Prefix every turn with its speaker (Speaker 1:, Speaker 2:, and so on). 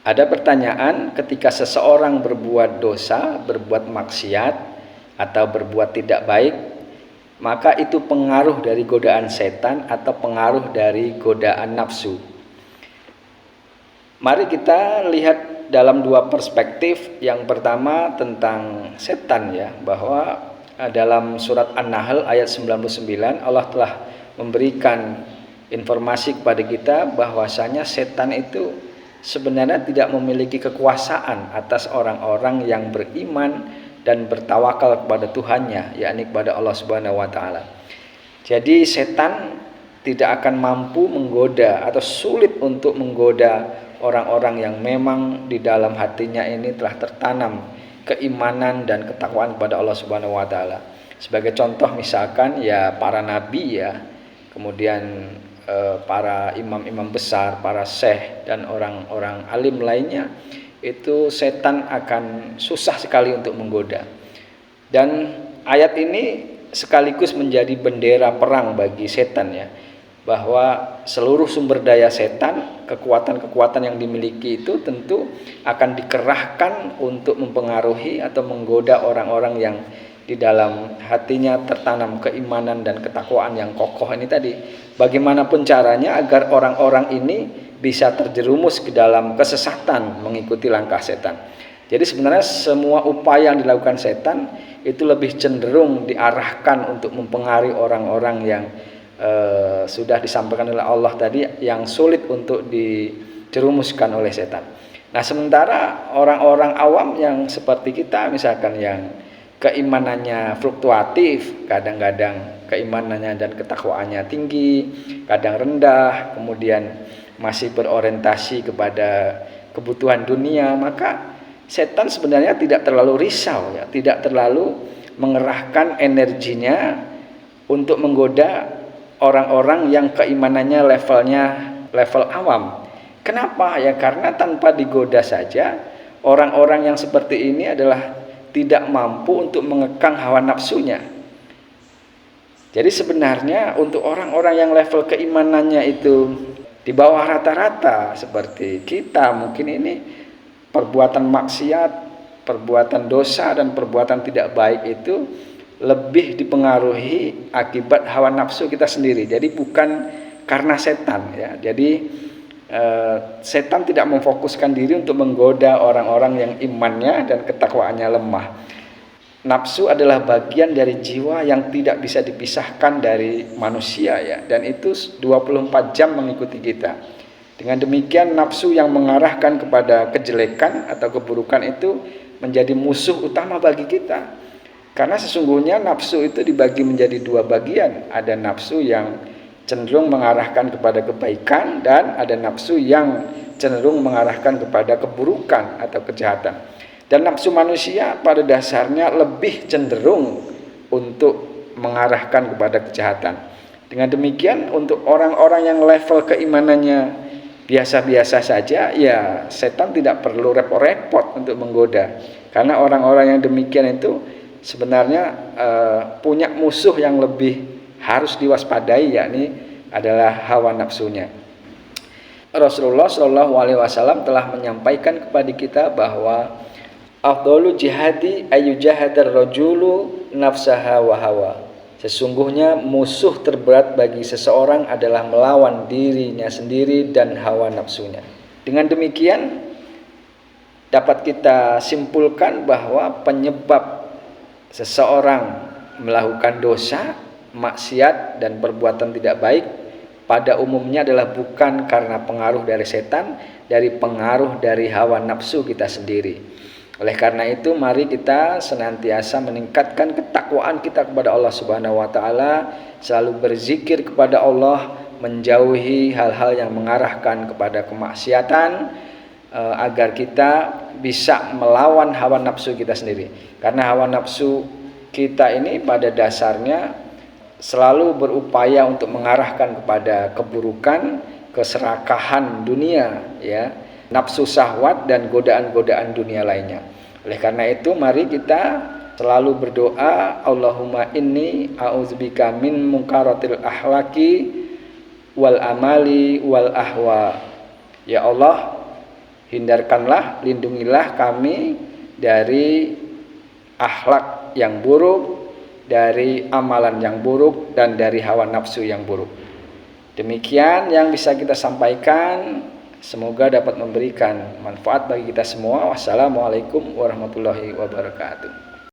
Speaker 1: Ada pertanyaan, ketika seseorang berbuat dosa, berbuat maksiat, atau berbuat tidak baik, maka itu pengaruh dari godaan setan atau pengaruh dari godaan nafsu. Mari kita lihat dalam dua perspektif. Yang pertama tentang setan ya, bahwa dalam surat An-Nahl ayat 99 Allah telah memberikan informasi kepada kita bahwasanya setan itu sebenarnya tidak memiliki kekuasaan atas orang-orang yang beriman dan bertawakal kepada Tuhannya, yakni kepada Allah Subhanahu wa taala. Jadi setan tidak akan mampu menggoda atau sulit untuk menggoda orang-orang yang memang di dalam hatinya ini telah tertanam keimanan dan ketakwaan kepada Allah Subhanahu wa taala. Sebagai contoh misalkan ya para nabi ya, kemudian para imam-imam besar, para syekh dan orang-orang alim lainnya, itu setan akan susah sekali untuk menggoda. Dan ayat ini sekaligus menjadi bendera perang bagi setan ya, bahwa seluruh sumber daya setan, kekuatan-kekuatan yang dimiliki itu tentu akan dikerahkan untuk mempengaruhi atau menggoda orang-orang yang di dalam hatinya tertanam keimanan dan ketakwaan yang kokoh ini tadi. Bagaimanapun caranya agar orang-orang ini bisa terjerumus ke dalam kesesatan mengikuti langkah setan. Jadi sebenarnya semua upaya yang dilakukan setan itu lebih cenderung diarahkan untuk mempengaruhi orang-orang yang sudah disampaikan oleh Allah tadi, yang sulit untuk dijerumuskan oleh setan. Nah, sementara orang-orang awam yang seperti kita misalkan yang keimanannya fluktuatif, kadang-kadang keimanannya dan ketakwaannya tinggi, kadang rendah, kemudian masih berorientasi kepada kebutuhan dunia, maka setan sebenarnya tidak terlalu risau ya, tidak terlalu mengerahkan energinya untuk menggoda orang-orang yang keimanannya level awam. Kenapa? Ya karena tanpa digoda saja orang-orang yang seperti ini adalah tidak mampu untuk mengekang hawa nafsunya. Jadi sebenarnya untuk orang-orang yang level keimanannya itu di bawah rata-rata seperti kita, mungkin ini perbuatan maksiat, perbuatan dosa dan perbuatan tidak baik itu lebih dipengaruhi akibat hawa nafsu kita sendiri. Jadi bukan karena setan ya. Jadi setan tidak memfokuskan diri untuk menggoda orang-orang yang imannya dan ketakwaannya lemah. Nafsu adalah bagian dari jiwa yang tidak bisa dipisahkan dari manusia ya, dan itu 24 jam mengikuti kita. Dengan demikian nafsu yang mengarahkan kepada kejelekan atau keburukan itu menjadi musuh utama bagi kita. Karena sesungguhnya nafsu itu dibagi menjadi dua bagian. Ada nafsu yang cenderung mengarahkan kepada kebaikan dan ada nafsu yang cenderung mengarahkan kepada keburukan atau kejahatan. Dan nafsu manusia pada dasarnya lebih cenderung untuk mengarahkan kepada kejahatan. Dengan demikian untuk orang-orang yang level keimanannya biasa-biasa saja, ya setan tidak perlu repot-repot untuk menggoda. Karena orang-orang yang demikian itu sebenarnya punya musuh yang lebih harus diwaspadai, yakni adalah hawa nafsunya. Rasulullah Shallallahu Alaihi Wasallam telah menyampaikan kepada kita bahwa afdhalu jihadi ayyujahadar rajulu nafsaha wa hawa. Sesungguhnya musuh terberat bagi seseorang adalah melawan dirinya sendiri dan hawa nafsunya. Dengan demikian dapat kita simpulkan bahwa penyebab seseorang melakukan dosa, maksiat dan perbuatan tidak baik pada umumnya adalah bukan karena pengaruh dari setan, dari pengaruh dari hawa nafsu kita sendiri. Oleh karena itu mari kita senantiasa meningkatkan ketakwaan kita kepada Allah Subhanahu wa taala, selalu berzikir kepada Allah, menjauhi hal-hal yang mengarahkan kepada kemaksiatan, agar kita bisa melawan hawa nafsu kita sendiri. Karena hawa nafsu kita ini pada dasarnya selalu berupaya untuk mengarahkan kepada keburukan, keserakahan dunia ya, nafsu syahwat dan godaan-godaan dunia lainnya. Oleh karena itu mari kita selalu berdoa, Allahumma inni a'udzubika min munkaratil akhlaqi wal amali wal ahwa. Ya Allah, Hindarkanlah, lindungilah kami dari akhlak yang buruk, dari amalan yang buruk, dan dari hawa nafsu yang buruk. Demikian yang bisa kita sampaikan. Semoga dapat memberikan manfaat bagi kita semua. Wassalamualaikum warahmatullahi wabarakatuh.